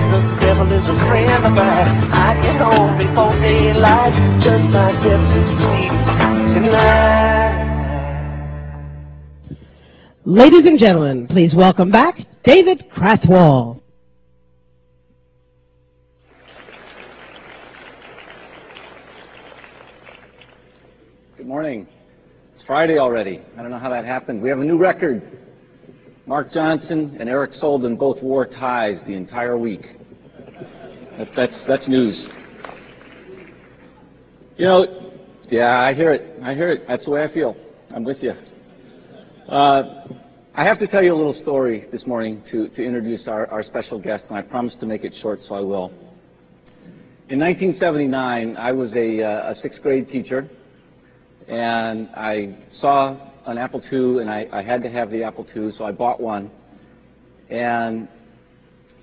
The devil is a friend of mine. I get home before daylight, just might get some sleep tonight. Ladies and gentlemen, please welcome back David Crathwell. Good morning. It's Friday already. I don't know how that happened. We have a new record. Mark Johnson and Eric Solden both wore ties the entire week. That's news. You know, yeah, I hear it. I hear it. That's the way I feel. I'm with you. I have to tell you a little story this morning to introduce our special guest, and I promised to make it short, so I will. In 1979, I was a sixth grade teacher, and I saw an Apple II, and I had to have the Apple II, so I bought one and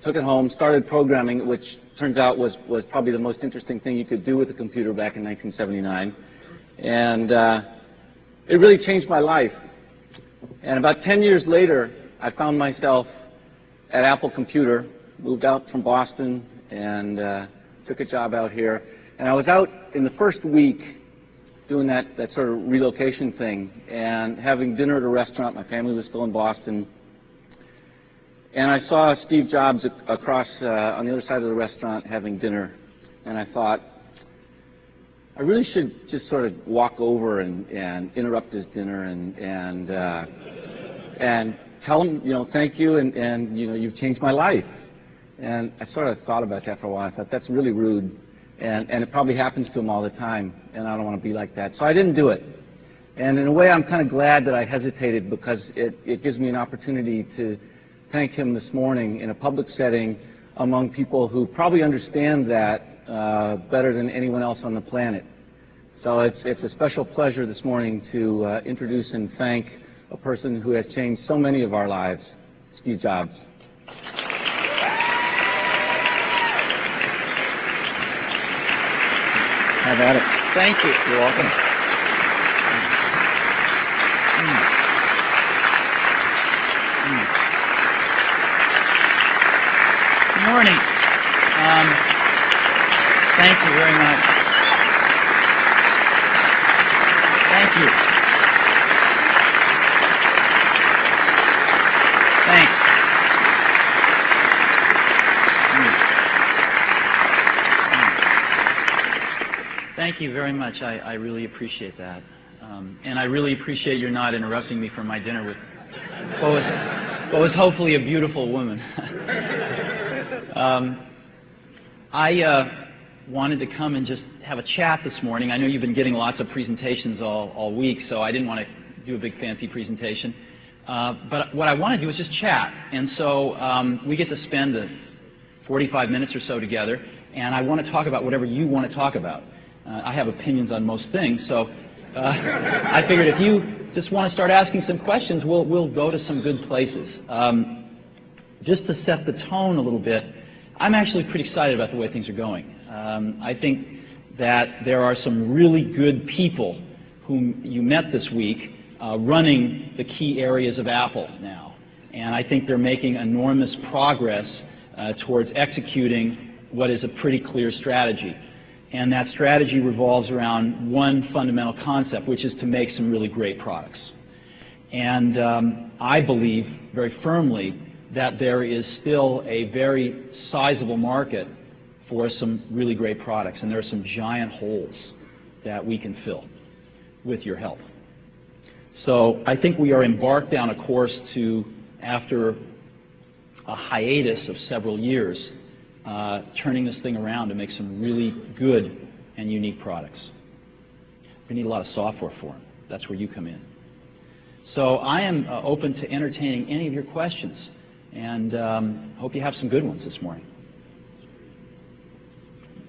took it home, started programming, which turns out was probably the most interesting thing you could do with a computer back in 1979. And it really changed my life. And about 10 years later, I found myself at Apple Computer, moved out from Boston, and took a job out here. And I was out in the first week doing that sort of relocation thing and having dinner at a restaurant. My family was still in Boston. And I saw Steve Jobs across on the other side of the restaurant having dinner. And I thought, I really should just sort of walk over and interrupt his dinner and tell him, you know, thank you, and you know, you've changed my life. And I sort of thought about that for a while. I thought, that's really rude. And it probably happens to him all the time, and I don't want to be like that. So I didn't do it. And in a way, I'm kind of glad that I hesitated, because it gives me an opportunity to thank him this morning in a public setting among people who probably understand that better than anyone else on the planet. So it's a special pleasure this morning to introduce and thank a person who has changed so many of our lives, Steve Jobs. Have at it. Thank you. You're welcome. Good morning. Thank you very much. Thank you. Thanks. Thank you very much. I really appreciate that. And I really appreciate your not interrupting me from my dinner with what was hopefully a beautiful woman. I wanted to come and just have a chat this morning. I know you've been getting lots of presentations all week, so I didn't want to do a big fancy presentation. But what I want to do is just chat. And so we get to spend 45 minutes or so together, and I want to talk about whatever you want to talk about. I have opinions on most things, so I figured if you just want to start asking some questions, we'll go to some good places. Just to set the tone a little bit, I'm actually pretty excited about the way things are going. I think that there are some really good people whom you met this week running the key areas of Apple now. And I think they're making enormous progress towards executing what is a pretty clear strategy. And that strategy revolves around one fundamental concept, which is to make some really great products. And I believe very firmly that there is still a very sizable market for some really great products, and there are some giant holes that we can fill with your help. So I think we are embarked down a course to, after a hiatus of several years, turning this thing around to make some really good and unique products. We need a lot of software for them. That's where you come in. So I am open to entertaining any of your questions, and hope you have some good ones this morning.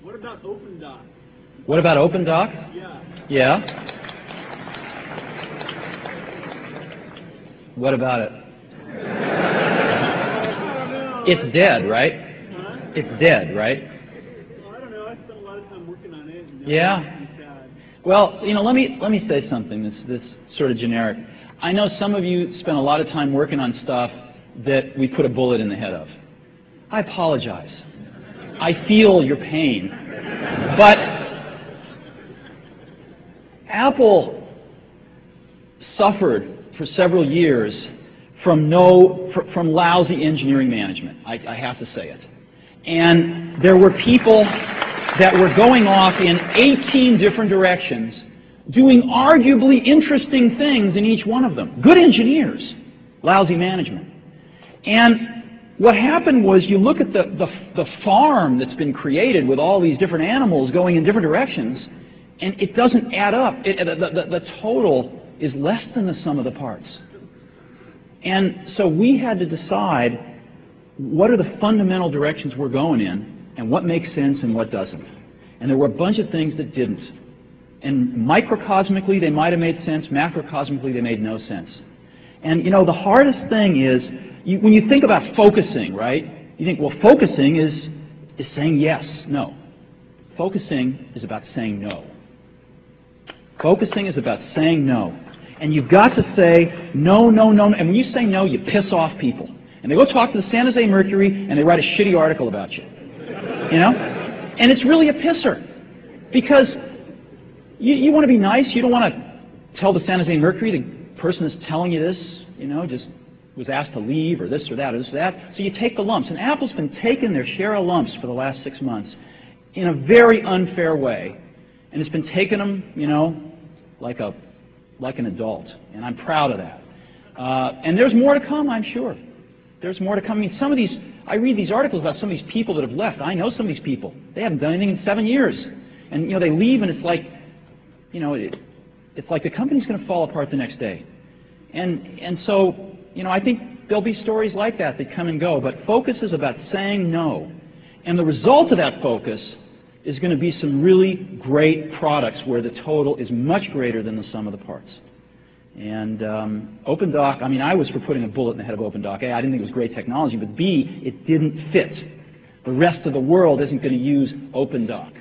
What about OpenDoc? What about OpenDoc? Yeah. Yeah? What about it? It's dead, right? Huh? It's dead, right? Well, I don't know. I spent a lot of time working on it. And Yeah. Well, you know, let me say something that's sort of generic. I know some of you spent a lot of time working on stuff that we put a bullet in the head of. I apologize. I feel your pain. But Apple suffered for several years from lousy engineering management. I have to say it. And there were people that were going off in 18 different directions, doing arguably interesting things in each one of them. Good engineers, lousy management. And what happened was, you look at the farm that's been created with all these different animals going in different directions, and it doesn't add up. The total is less than the sum of the parts. And so we had to decide what are the fundamental directions we're going in, and what makes sense and what doesn't. And there were a bunch of things that didn't. And microcosmically, they might have made sense. Macrocosmically, they made no sense. And you know, the hardest thing is, when you think about focusing, right? You think, well, focusing is saying yes. No. Focusing is about saying no. Focusing is about saying no. And you've got to say no, no, no. And when you say no, you piss off people. And they go talk to the San Jose Mercury, and they write a shitty article about you. You know? And it's really a pisser. Because you want to be nice. You don't want to tell the San Jose Mercury the person that's telling you this, you know, just was asked to leave, or this or that, or this or that. So you take the lumps. And Apple's been taking their share of lumps for the last 6 months in a very unfair way. And it's been taking them, you know, like an adult. And I'm proud of that. And there's more to come, I'm sure. There's more to come. I mean, some of these, I read these articles about some of these people that have left. I know some of these people. They haven't done anything in 7 years. And, you know, they leave, and it's like, you know, it's like the company's going to fall apart the next day. And so, you know, I think there'll be stories like that that come and go. But focus is about saying no. And the result of that focus is going to be some really great products where the total is much greater than the sum of the parts. And OpenDoc, I mean, I was for putting a bullet in the head of OpenDoc. A, I didn't think it was great technology, but B, it didn't fit. The rest of the world isn't going to use OpenDoc.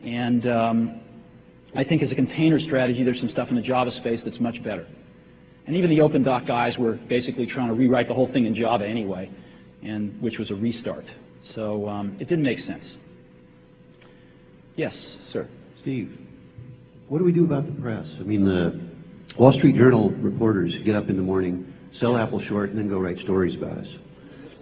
And I think as a container strategy, there's some stuff in the Java space that's much better. And even the OpenDoc guys were basically trying to rewrite the whole thing in Java anyway, and which was a restart. So it didn't make sense. Yes, sir. Steve, what do we do about the press? I mean, the Wall Street Journal reporters get up in the morning, sell Apple short, and then go write stories about us.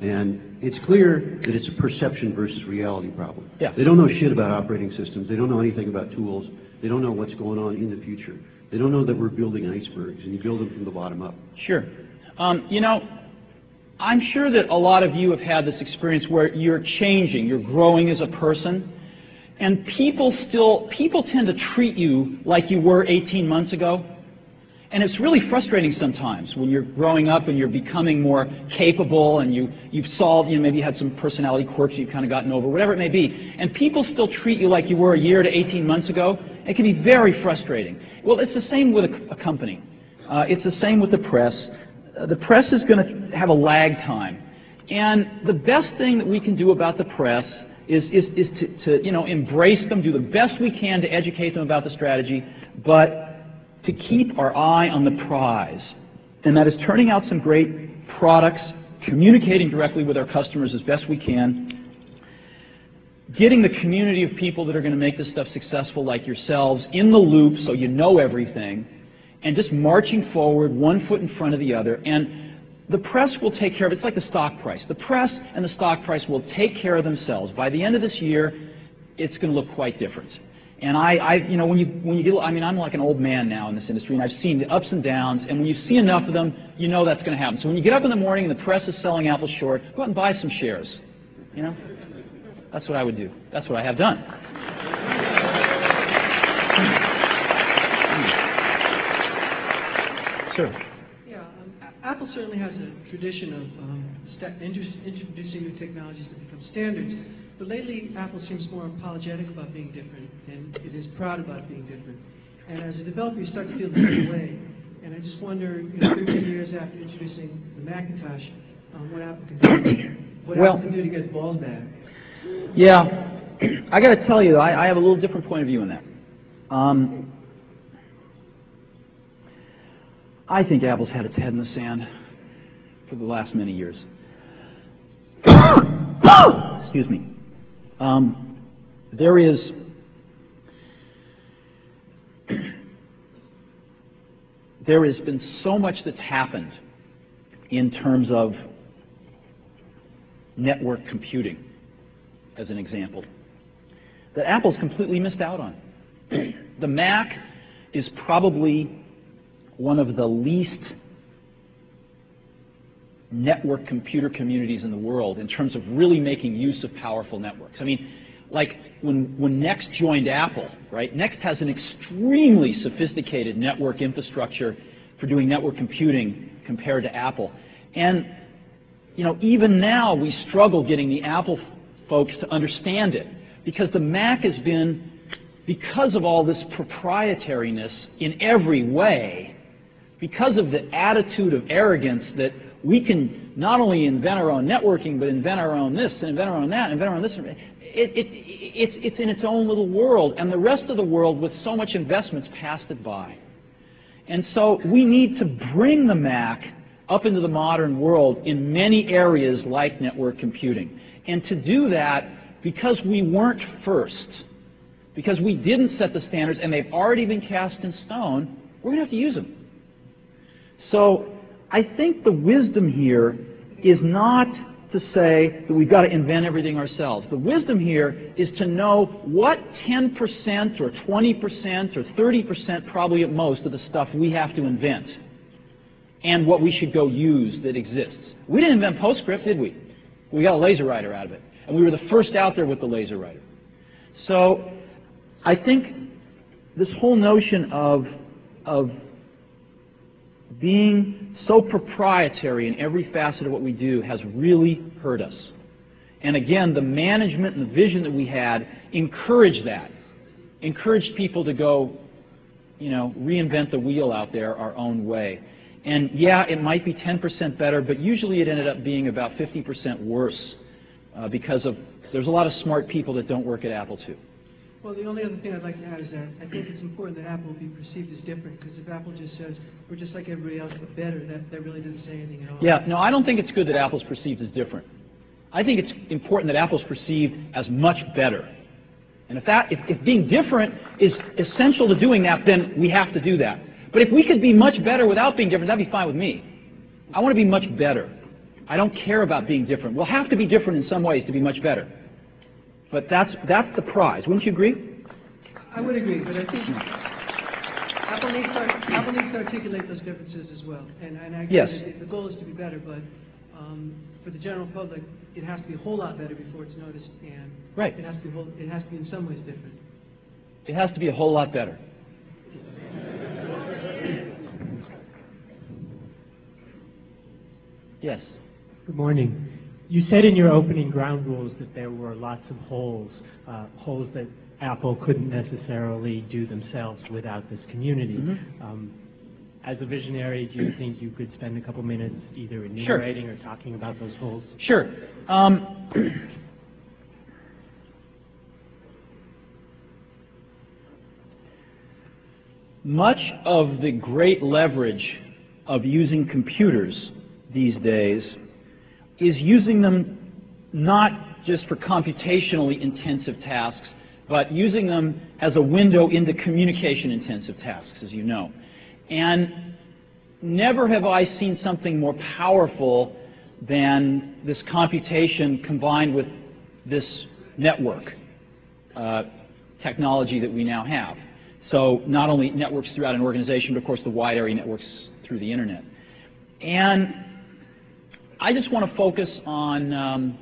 And it's clear that it's a perception versus reality problem. Yeah. They don't know shit about operating systems. They don't know anything about tools. They don't know what's going on in the future. They don't know that we're building icebergs, and you build them from the bottom up. Sure. You know, I'm sure that a lot of you have had this experience where you're changing, you're growing as a person, and people tend to treat you like you were 18 months ago. And it's really frustrating sometimes when you're growing up and you're becoming more capable, and you've solved, you know, maybe you had some personality quirks you've kind of gotten over, whatever it may be, and people still treat you like you were a year to 18 months ago. It can be very frustrating. Well, it's the same with a company. It's the same with the press. The press is going to have a lag time. And the best thing that we can do about the press is to you know, embrace them, do the best we can to educate them about the strategy, but to keep our eye on the prize. And that is turning out some great products, communicating directly with our customers as best we can, getting the community of people that are going to make this stuff successful, like yourselves, in the loop so you know everything, and just marching forward one foot in front of the other. And the press will take care of it. It's like the stock price. The press and the stock price will take care of themselves. By the end of this year, it's going to look quite different. And you know, when you get, I mean, I'm like an old man now in this industry, and I've seen the ups and downs, and when you see enough of them, you know that's going to happen. So when you get up in the morning and the press is selling Apple short, go out and buy some shares. You know? That's what I would do. That's what I have done. Sure. Yeah, Apple certainly has a tradition of introducing new technologies that become standards. But lately, Apple seems more apologetic about being different, and it is proud about being different. And as a developer, you start to feel the same way. And I just wonder, you know, 13 years after introducing the Macintosh, what Apple can do. What Apple can do to get its balls back. Yeah, I got to tell you, I have a little different point of view on that. I think Apple's had its head in the sand for the last many years. Excuse me. There has been so much that's happened in terms of network computing, as an example, that Apple's completely missed out on. The Mac is probably one of the least network computer communities in the world in terms of really making use of powerful networks. I mean, like when Next joined Apple, right? Next has an extremely sophisticated network infrastructure for doing network computing compared to Apple. And you know, even now we struggle getting the Apple folks to understand it, because the Mac has been, because of all this proprietariness in every way, because of the attitude of arrogance that we can not only invent our own networking, but invent our own this, and invent our own that, and invent our own this. It's in its own little world, and the rest of the world, with so much investments, passed it by. And so we need to bring the Mac up into the modern world in many areas like network computing. And to do that, because we weren't first, because we didn't set the standards and they've already been cast in stone, we're going to have to use them. So I think the wisdom here is not to say that we've got to invent everything ourselves. The wisdom here is to know what 10% or 20% or 30% probably at most of the stuff we have to invent and what we should go use that exists. We didn't invent PostScript, did we? We got a laser writer out of it. And we were the first out there with the laser writer. So I think this whole notion of being so proprietary in every facet of what we do has really hurt us. And again, the management and the vision that we had encouraged that. Encouraged people to go, you know, reinvent the wheel out there our own way. And yeah, it might be 10% better, but usually it ended up being about 50% worse because of there's a lot of smart people that don't work at Apple too. Well, the only other thing I'd like to add is that I think it's important that Apple be perceived as different, because if Apple just says, we're just like everybody else but better, that really doesn't say anything at all. Yeah, no, I don't think it's good that Apple's perceived as different. I think it's important that Apple's perceived as much better. And if being different is essential to doing that, then we have to do that. But if we could be much better without being different, that'd be fine with me. I want to be much better. I don't care about being different. We'll have to be different in some ways to be much better. But that's the prize. Wouldn't you agree? I would agree, but I think Apple needs to articulate those differences as well. And I agree that the goal is to be better, but for the general public, it has to be a whole lot better before it's noticed, and right. It has to be in some ways different. It has to be a whole lot better. Yes. Good morning. You said in your opening ground rules that there were lots of holes that Apple couldn't necessarily do themselves without this community. Mm-hmm. As a visionary, do you think you could spend a couple minutes either enumerating or talking about those holes? Sure. Much of the great leverage of using computers these days is using them not just for computationally intensive tasks, but using them as a window into communication-intensive tasks, as you know. And never have I seen something more powerful than this computation combined with this network technology that we now have. So not only networks throughout an organization, but of course the wide area networks through the internet. And I just want to focus on